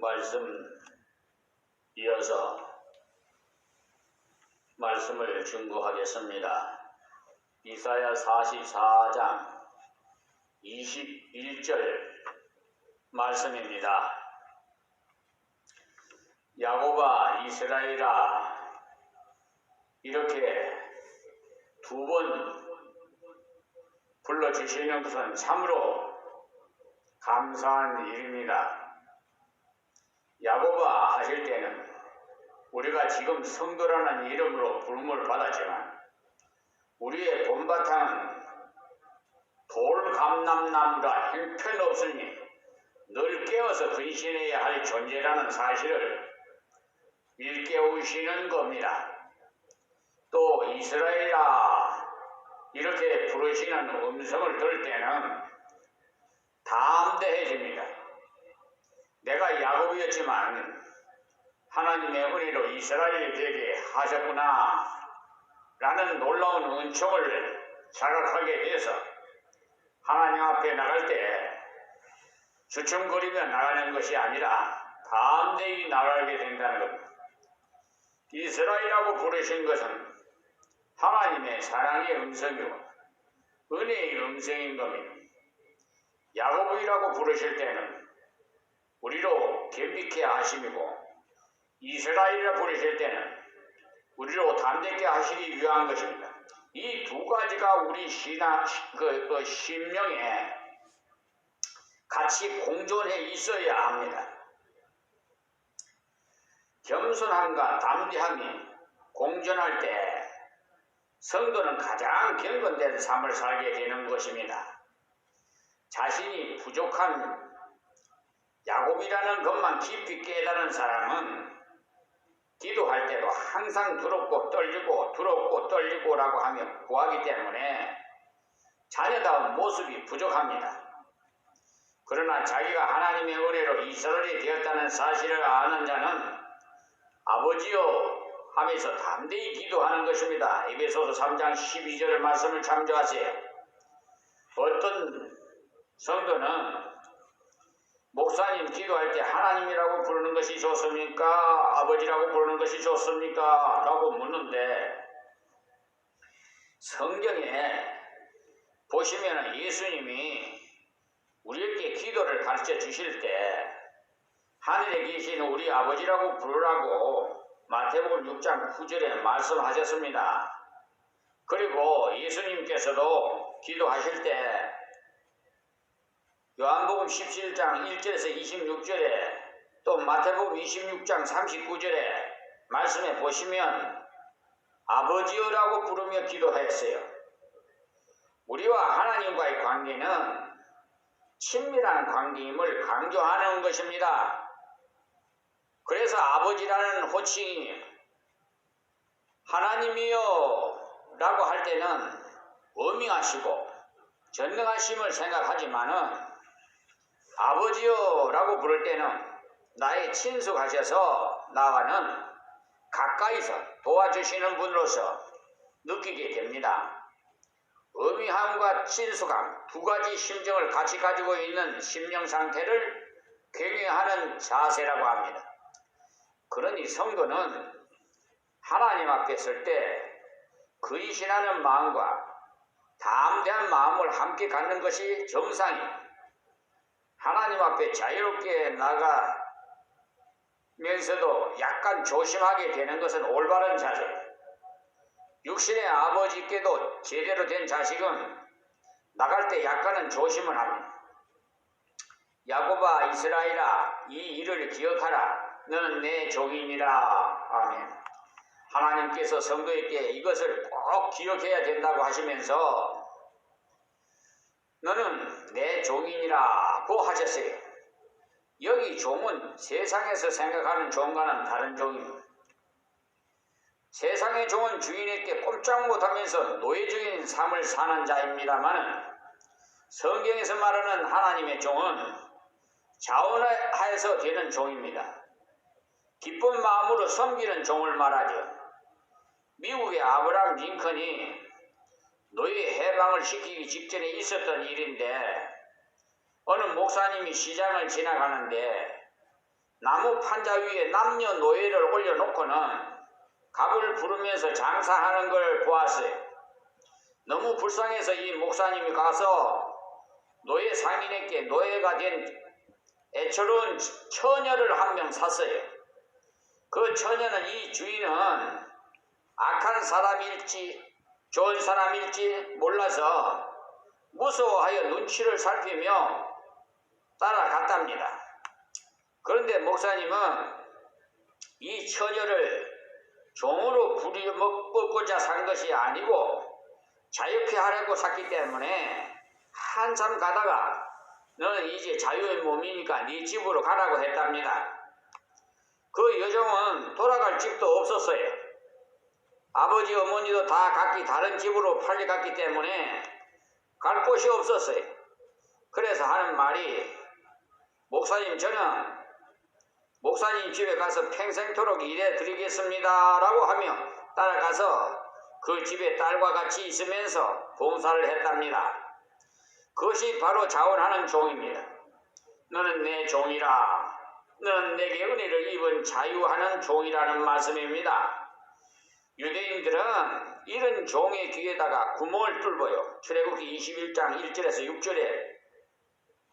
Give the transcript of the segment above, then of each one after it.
말씀 이어서 말씀을 증거하겠습니다. 이사야 44장 21절 말씀입니다. 야곱아 이스라엘아, 이렇게 두 번 불러주시는 것은 참으로 감사한 일입니다. 야곱아 하실 때는 우리가 지금 성도라는 이름으로 부름을 받았지만 우리의 본바탕은 돌감람나무라 형편없으니 늘 깨어서 근신해야 할 존재라는 사실을 일깨우시는 겁니다. 또 이스라엘아 이렇게 부르시는 음성을 들을 때는 담대해집니다. 내가 야곱이었지만 하나님의 은혜로 이스라엘이 되게 하셨구나 라는 놀라운 은총을 자각하게 돼서 하나님 앞에 나갈 때 주춤거리며 나가는 것이 아니라 담대히 나가게 된다는 겁니다. 이스라엘이라고 부르신 것은 하나님의 사랑의 음성이고 은혜의 음성인 겁니다. 야곱이라고 부르실 때는 우리로 겸비케 하심이고 이스라엘이라 부르실 때는 우리로 담대케 하시기 위한 것입니다. 이 두 가지가 우리 신명에 같이 공존해 있어야 합니다. 겸손함과 담대함이 공존할 때 성도는 가장 경건된 삶을 살게 되는 것입니다. 자신이 부족한 야곱이라는 것만 깊이 깨달은 사람은 기도할 때도 항상 두렵고 떨리고라고 하며 구하기 때문에 자녀다운 모습이 부족합니다. 그러나 자기가 하나님의 은혜로 이스라엘이 되었다는 사실을 아는 자는 아버지여 하면서 담대히 기도하는 것입니다. 에베소서 3장 12절 말씀을 참조하세요. 어떤 성도는 목사님 기도할 때 하나님이라고 부르는 것이 좋습니까? 아버지라고 부르는 것이 좋습니까? 라고 묻는데 성경에 보시면 예수님이 우리에게 기도를 가르쳐 주실 때 하늘에 계신 우리 아버지라고 부르라고 마태복음 6장 9절에 말씀하셨습니다. 그리고 예수님께서도 기도하실 때 요한복음 17장 1절에서 26절에 또 마태복음 26장 39절에 말씀해 보시면 아버지여라고 부르며 기도하였어요. 우리와 하나님과의 관계는 친밀한 관계임을 강조하는 것입니다. 그래서 아버지라는 호칭이 하나님이여 라고 할 때는 어미하시고 전능하심을 생각하지만은 아버지여 라고 부를 때는 나의 친숙하셔서 나와는 가까이서 도와주시는 분으로서 느끼게 됩니다. 어미함과 친숙함 두 가지 심정을 같이 가지고 있는 심령 상태를 경외하는 자세라고 합니다. 그러니 성도는 하나님 앞에 설 때 근신하는 마음과 담대한 마음을 함께 갖는 것이 정상입니다. 하나님 앞에 자유롭게 나가면서도 약간 조심하게 되는 것은 올바른 자세입니다. 육신의 아버지께도 제대로 된 자식은 나갈 때 약간은 조심을 합니다. 야곱아 이스라엘아 이 일을 기억하라. 너는 내 종이니라. 아멘. 하나님께서 성도에게 이것을 꼭 기억해야 된다고 하시면서 너는 내 종이니라고 하셨어요. 여기 종은 세상에서 생각하는 종과는 다른 종입니다. 세상의 종은 주인에게 꼼짝 못하면서 노예적인 삶을 사는 자입니다만 성경에서 말하는 하나님의 종은 자원하여서 되는 종입니다. 기쁜 마음으로 섬기는 종을 말하죠. 미국의 아브라함 링컨이 노예 해방을 시키기 직전에 있었던 일인데 어느 목사님이 시장을 지나가는데 나무 판자 위에 남녀노예를 올려놓고는 갑을 부르면서 장사하는 걸 보았어요. 너무 불쌍해서 이 목사님이 가서 노예 상인에게 노예가 된 애처로운 처녀를 한 명 샀어요. 그 처녀는 이 주인은 악한 사람일지 좋은 사람일지 몰라서 무서워하여 눈치를 살피며 따라갔답니다. 그런데 목사님은 이 처녀를 종으로 부려먹고자 산 것이 아니고 자유케 하려고 샀기 때문에 한참 가다가 너는 이제 자유의 몸이니까 네 집으로 가라고 했답니다. 그 여종은 돌아갈 집도 없었어요. 아버지 어머니도 다 각기 다른 집으로 팔려갔기 때문에 갈 곳이 없었어요. 그래서 하는 말이 목사님 저는 목사님 집에 가서 평생토록 일해 드리겠습니다 라고 하며 따라가서 그 집에 딸과 같이 있으면서 봉사를 했답니다. 그것이 바로 자원하는 종입니다. 너는 내 종이라. 너는 내게 은혜를 입은 자유하는 종이라는 말씀입니다. 유대인들은 이런 종의 귀에다가 구멍을 뚫어요. 출애굽기 21장 1절에서 6절에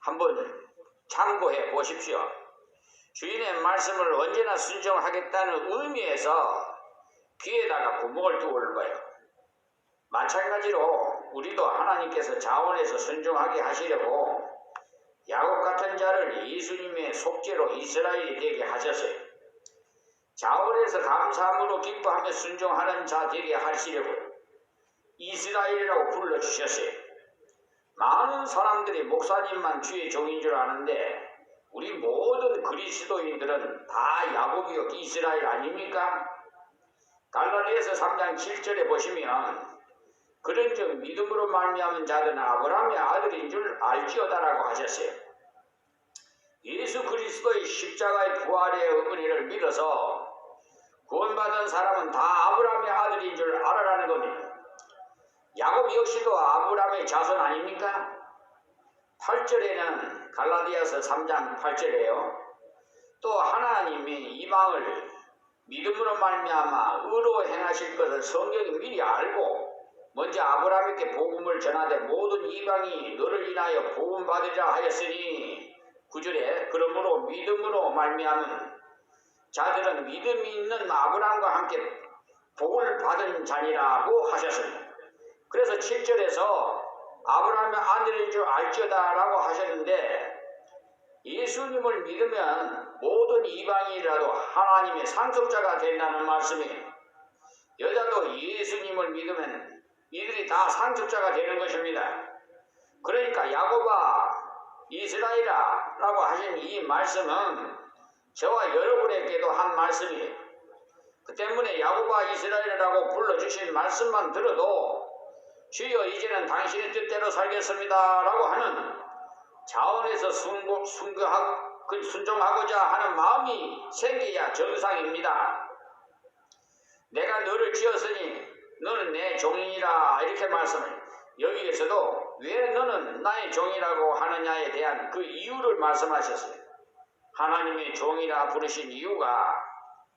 한번 참고해 보십시오. 주인의 말씀을 언제나 순종하겠다는 의미에서 귀에다가 구멍을 뚫어요. 마찬가지로 우리도 하나님께서 자원해서 순종하게 하시려고 야곱 같은 자를 예수님의 속죄로 이스라엘이 되게 하셨어요. 자원해서 감사함으로 기뻐하며 순종하는 자 되게 하시려고 이스라엘이라고 불러주셨어요. 많은 사람들이 목사님만 주의 종인 줄 아는데 우리 모든 그리스도인들은 다 야곱이요 이스라엘 아닙니까? 갈라디아서 3장 7절에 보시면 그런즉 믿음으로 말미암은 자들은 아브라함의 아들인 줄 알지어다라고 하셨어요. 예수 그리스도의 십자가의 부활의 은혜를 믿어서 구원받은 사람은 다 아브라함의 아들인 줄 알아라는 겁니다. 야곱 역시도 아브라함의 자손 아닙니까? 8절에는 갈라디아서 3장 8절에요. 또 하나님이 이방을 믿음으로 말미암아 의로 행하실 것을 성경이 미리 알고 먼저 아브라함에게 복음을 전하되 모든 이방이 너를 인하여 복음 받으리라 하였으니 9절에 그러므로 믿음으로 말미암은 자들은 믿음이 있는 아브라함과 함께 복을 받은 자니라고 하셨습니다. 그래서 7절에서 아브라함의 아들인 줄 알지어다 라고 하셨는데 예수님을 믿으면 모든 이방인이라도 하나님의 상속자가 된다는 말씀이에요. 여자도 예수님을 믿으면 이들이 다 상속자가 되는 것입니다. 그러니까 야곱아 이스라엘아 라고 하신 이 말씀은 저와 여러분에게도 한 말씀이에요. 그 때문에 야곱아 이스라엘이라고 불러주신 말씀만 들어도 주여 이제는 당신의 뜻대로 살겠습니다 라고 하는 자원에서 순종하고자 하는 마음이 생겨야 정상입니다. 내가 너를 지었으니 너는 내 종이라 이렇게 말씀을 여기에서도 왜 너는 나의 종이라고 하느냐에 대한 그 이유를 말씀하셨어요. 하나님의 종이라 부르신 이유가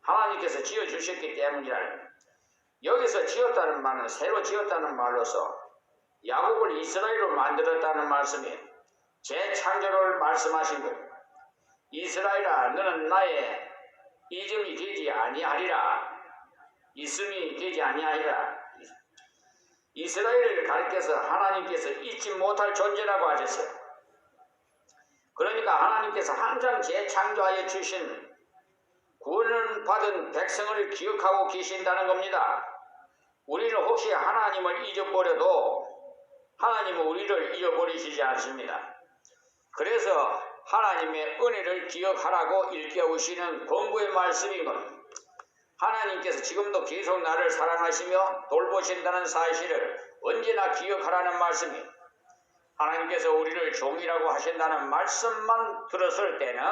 하나님께서 지어주셨기 때문이라. 여기서 지었다는 말은 새로 지었다는 말로서 야곱을 이스라엘로 만들었다는 말씀이 재창조를 말씀하신 것. 이스라엘아 너는 나의 이름이 되지 아니하리라. 있음이 되지 아니하리라. 이스라엘을 가리켜서 하나님께서 잊지 못할 존재라고 하셨어요. 그러니까 하나님께서 항상 재창조하여 주신 구원을 받은 백성을 기억하고 계신다는 겁니다. 우리는 혹시 하나님을 잊어버려도 하나님은 우리를 잊어버리시지 않습니다. 그래서 하나님의 은혜를 기억하라고 일깨우시는 권고의 말씀인 겁니다. 하나님께서 지금도 계속 나를 사랑하시며 돌보신다는 사실을 언제나 기억하라는 말씀이에요. 하나님께서 우리를 종이라고 하신다는 말씀만 들었을 때는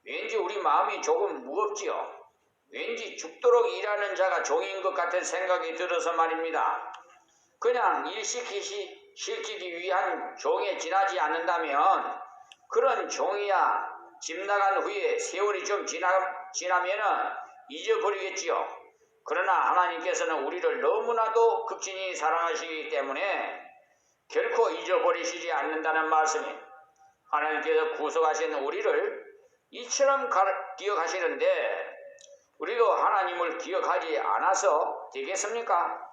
왠지 우리 마음이 조금 무겁지요. 왠지 죽도록 일하는 자가 종인 것 같은 생각이 들어서 말입니다. 그냥 일시키기 위한 종에 지나지 않는다면 그런 종이야 집 나간 후에 세월이 좀 지나면은 잊어버리겠지요. 그러나 하나님께서는 우리를 너무나도 극진히 사랑하시기 때문에 결코 잊어버리시지 않는다는 말씀이, 하나님께서 구속하신 우리를 이처럼 기억하시는데 우리도 하나님을 기억하지 않아서 되겠습니까?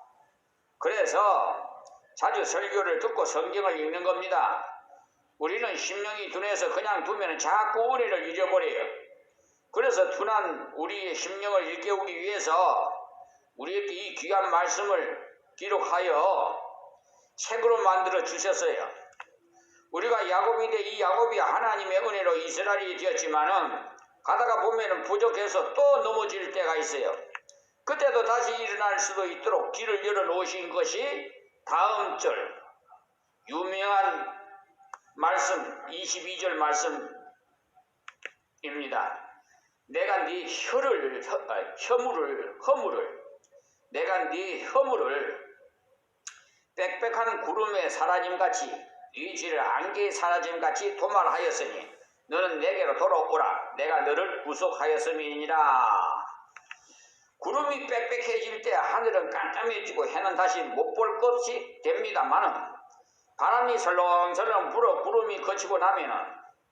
그래서 자주 설교를 듣고 성경을 읽는 겁니다. 우리는 심령이 둔해서 그냥 두면 자꾸 은혜를 잊어버려요. 그래서 둔한 우리의 심령을 일깨우기 위해서 우리에게 이 귀한 말씀을 기록하여 책으로 만들어 주셨어요. 우리가 야곱인데 이 야곱이 하나님의 은혜로 이스라엘이 되었지만은 가다가 보면은 부족해서 또 넘어질 때가 있어요. 그때도 다시 일어날 수도 있도록 길을 열어 놓으신 것이 다음 절 유명한 말씀 22절 말씀입니다. 내가 네 허물을 빽빽한 구름의 사라짐같이 네 죄를 안개의 사라짐같이 도말하였으니 너는 내게로 돌아오라. 내가 너를 구속하였음이니라. 구름이 빽빽해질 때 하늘은 깜깜해지고 해는 다시 못 볼 것 없이 됩니다만은 바람이 설렁설렁 불어 구름이 거치고 나면은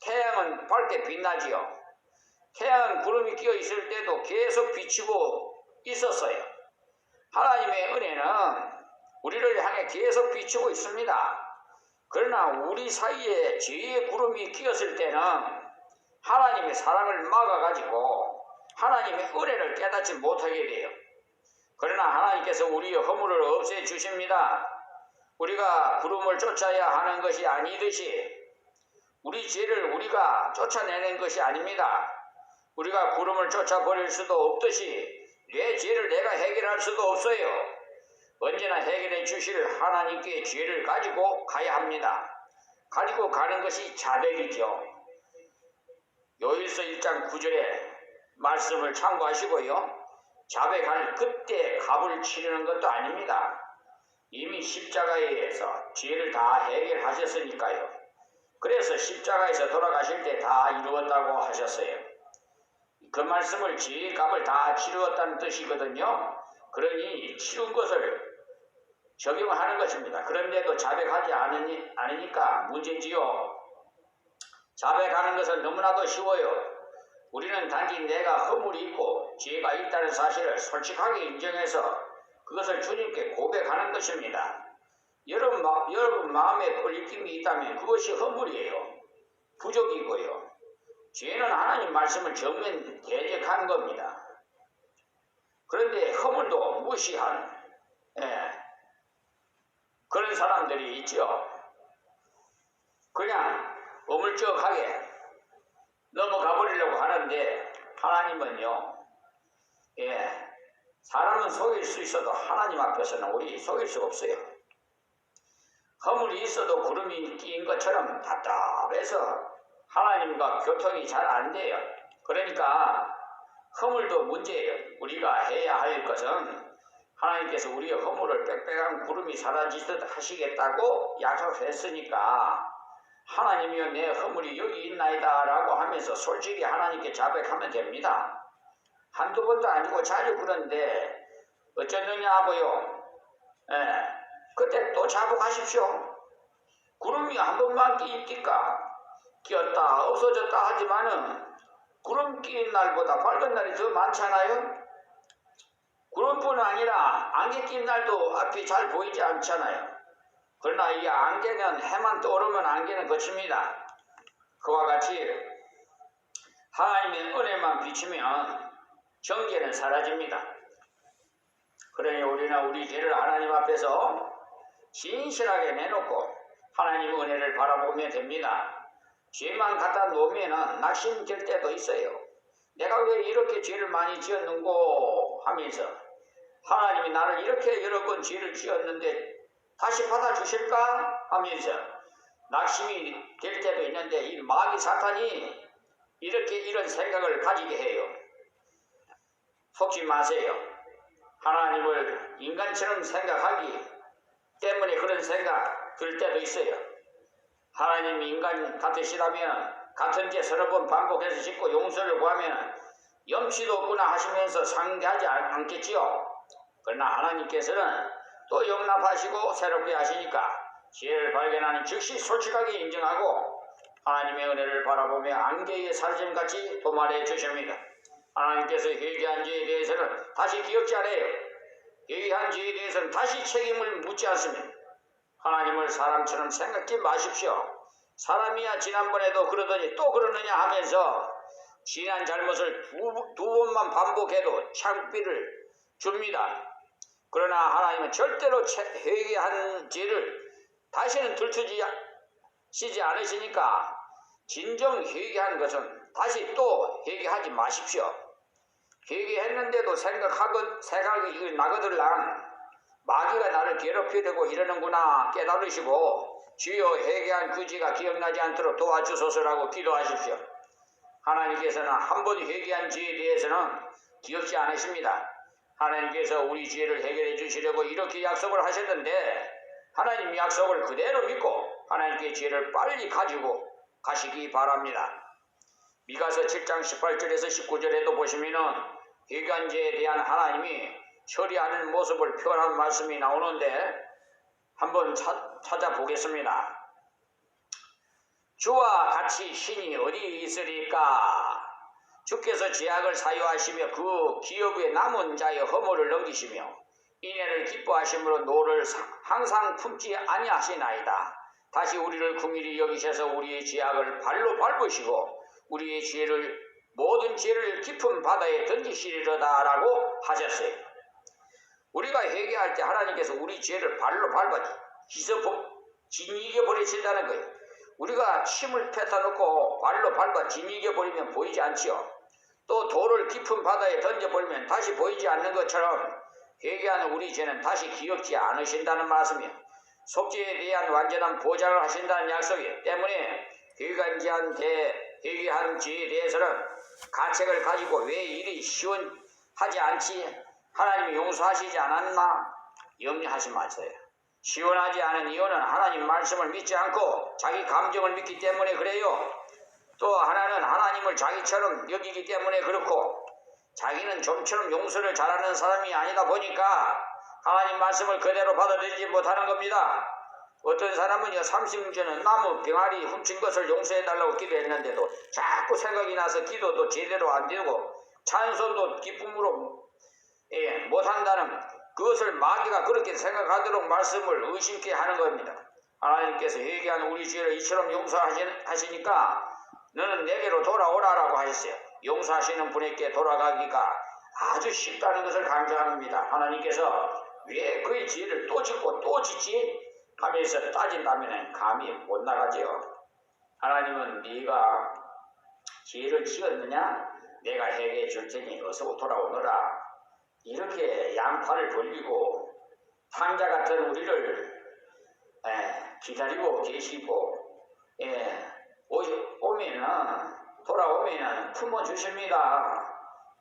태양은 밝게 빛나지요. 태양은 구름이 끼어 있을 때도 계속 비추고 있었어요. 하나님의 은혜는 우리를 향해 계속 비추고 있습니다. 그러나 우리 사이에 죄의 구름이 끼었을 때는 하나님의 사랑을 막아가지고 하나님의 은혜를 깨닫지 못하게 돼요. 그러나 하나님께서 우리의 허물을 없애주십니다. 우리가 구름을 쫓아야 하는 것이 아니듯이 우리 죄를 우리가 쫓아내는 것이 아닙니다. 우리가 구름을 쫓아버릴 수도 없듯이 내 죄를 내가 해결할 수도 없어요. 언제나 해결해 주실 하나님께 죄를 가지고 가야 합니다. 가지고 가는 것이 자백이죠. 요일서 1장 9절에 말씀을 참고하시고요. 자백할 그때 값을 치르는 것도 아닙니다. 이미 십자가에서 죄를 다 해결하셨으니까요. 그래서 십자가에서 돌아가실 때 다 이루었다고 하셨어요. 그 말씀을 죄의 값을 다 치루었다는 뜻이거든요. 그러니 치룬 것을 적용하는 것입니다. 그런데도 자백하지 않으니까 문제지요. 자백하는 것은 너무나도 쉬워요. 우리는 단지 내가 허물이 있고 죄가 있다는 사실을 솔직하게 인정해서 그것을 주님께 고백하는 것입니다. 여러분 마음에 끌림이 있다면 그것이 허물이에요. 부족이고요. 죄는 하나님 말씀을 정면 대적한 겁니다. 그런데 허물도 무시하는 그런 사람들이 있죠. 그냥 어물쩍하게 넘어가 버리려고 하는데 하나님은요. 사람은 속일 수 있어도 하나님 앞에서는 우리 속일 수가 없어요. 허물이 있어도 구름이 끼인 것처럼 답답해서 하나님과 교통이 잘 안 돼요. 그러니까 허물도 문제예요. 우리가 해야 할 것은 하나님께서 우리의 허물을 빽빽한 구름이 사라지듯 하시겠다고 약속했으니까 하나님이여 내 허물이 여기 있나이다 라고 하면서 솔직히 하나님께 자백하면 됩니다. 한두 번도 아니고 자주 그런데 어쩌느냐 하고요. 그때 또 자복하십시오. 구름이 한 번만 끼입니까? 끼었다 없어졌다 하지만은 구름 끼인 날보다 밝은 날이 더 많잖아요. 구름뿐 아니라 안개 낀 날도 앞이 잘 보이지 않잖아요. 그러나 이 안개는 해만 떠오르면 안개는 거칩니다. 그와 같이 하나님의 은혜만 비추면 정죄는 사라집니다. 그러니 우리는 우리 죄를 하나님 앞에서 진실하게 내놓고 하나님의 은혜를 바라보면 됩니다. 죄만 갖다 놓으면 낙심될 때도 있어요. 내가 왜 이렇게 죄를 많이 지었는고 하면서 하나님이 나를 이렇게 여러 번 죄를 지었는데 다시 받아주실까 하면서 낙심이 될 때도 있는데 이 마귀 사탄이 이런 생각을 가지게 해요. 속지 마세요. 하나님을 인간처럼 생각하기 때문에 그런 생각 들 때도 있어요. 하나님이 인간 같으시다면 같은 죄 서너 번 반복해서 짓고 용서를 구하면 염치도 없구나 하시면서 상대하지 않겠지요. 그러나 하나님께서는 또 용납하시고 새롭게 하시니까 죄를 발견하는 즉시 솔직하게 인정하고 하나님의 은혜를 바라보며 안개의 사라짐같이 도말해 주십니다. 하나님께서 회개한 죄에 대해서는 다시 기억지 않아요. 회개한 죄에 대해서는 다시 책임을 묻지 않습니다. 하나님을 사람처럼 생각지 마십시오. 사람이야 지난번에도 그러더니 또 그러느냐 하면서 지난 잘못을 두 번만 반복해도 창피를 줍니다. 그러나 하나님은 절대로 회개한 죄를 다시는 들추시지 않으시니까 진정 회개한 것은 다시 또 회개하지 마십시오. 회개했는데도 생각이 나거들랑 마귀가 나를 괴롭히려고 이러는구나 깨달으시고 주여 회개한 그 죄가 기억나지 않도록 도와주소서라고 기도하십시오. 하나님께서는 한 번 회개한 죄에 대해서는 기억지 않으십니다. 하나님께서 우리 죄를 해결해 주시려고 이렇게 약속을 하셨는데 하나님 약속을 그대로 믿고 하나님께 죄를 빨리 가지고 가시기 바랍니다. 미가서 7장 18절에서 19절에도 보시면은 회개한 죄에 대한 하나님이 처리하는 모습을 표현한 말씀이 나오는데 한번 찾아보겠습니다. 주와 같이 신이 어디 있으리까? 주께서 죄악을 사유하시며 그 기업에 남은 자의 허물을 넘기시며 인애를 기뻐하심으로 노를 항상 품지 아니하시나이다. 다시 우리를 긍휼히 여기셔서 우리의 죄악을 발로 밟으시고 우리의 모든 죄를 깊은 바다에 던지시리로다 라고 하셨어요. 우리가 회개할 때 하나님께서 우리 죄를 발로 밟아 짓이겨버리신다는 거예요. 우리가 침을 뱉어놓고 발로 밟아 짓이겨버리면 보이지 않지요. 또 돌을 깊은 바다에 던져버리면 다시 보이지 않는 것처럼 회개하는 우리 죄는 다시 기억지 않으신다는 말씀이에요. 속죄에 대한 완전한 보장을 하신다는 약속이에요. 때문에 회개한 죄에 대해서는 가책을 가지고 왜 일이 시원하지 않지? 하나님이 용서하시지 않았나? 염려하지 마세요. 시원하지 않은 이유는 하나님 말씀을 믿지 않고 자기 감정을 믿기 때문에 그래요. 또 하나는 하나님을 자기처럼 여기기 때문에 그렇고 자기는 좀처럼 용서를 잘하는 사람이 아니다 보니까 하나님 말씀을 그대로 받아들이지 못하는 겁니다. 어떤 사람은요 30년 전에 나무 병아리 훔친 것을 용서해달라고 기도했는데도 자꾸 생각이 나서 기도도 제대로 안 되고 찬송도 기쁨으로 못한다는 그것을 마귀가 그렇게 생각하도록 말씀을 의심케 하는 겁니다. 하나님께서 회개한 우리 죄를 이처럼 용서하시니까 너는 내게로 돌아오라라고 하셨어요. 용서하시는 분에게 돌아가기가 아주 쉽다는 것을 강조합니다. 하나님께서 왜 그의 죄를 또 짓고 또 짓지? 하면서 따진다면 감이 못 나가지요. 하나님은 네가 죄를 지었느냐? 내가 회개해 줄 테니 어서 돌아오너라. 이렇게 양팔을 벌리고 탕자 같은 우리를 기다리고 계시고 돌아오면은 품어주십니다.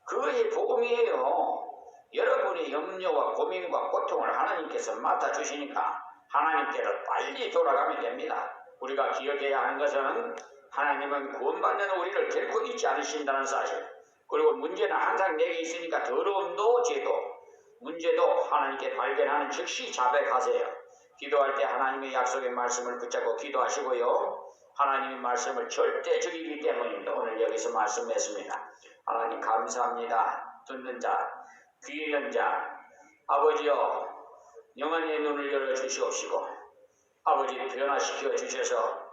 그것이 복음이에요. 여러분의 염려와 고민과 고통을 하나님께서 맡아주시니까 하나님께로 빨리 돌아가면 됩니다. 우리가 기억해야 하는 것은 하나님은 구원받는 우리를 결코 잊지 않으신다는 사실. 그리고 문제는 항상 내게 있으니까 더러움도 죄도 문제도 하나님께 발견하는 즉시 자백하세요. 기도할 때 하나님의 약속의 말씀을 붙잡고 기도하시고요. 하나님의 말씀을 절대 죽이기 때문입니다. 오늘 여기서 말씀했습니다. 하나님 감사합니다. 듣는 자, 귀 있는 자, 아버지여 영혼의 눈을 열어주시옵시고 아버지 변화시켜 주셔서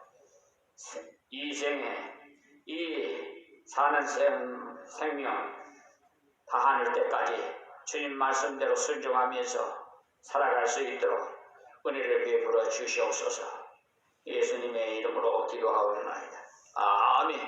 이 생에 이 사는 생명 다하늘 때까지 주님 말씀대로 순종하면서 살아갈 수 있도록 은혜를 베풀어 주시옵소서. 예수님의 이름으로 기도하옵나이다. 아멘.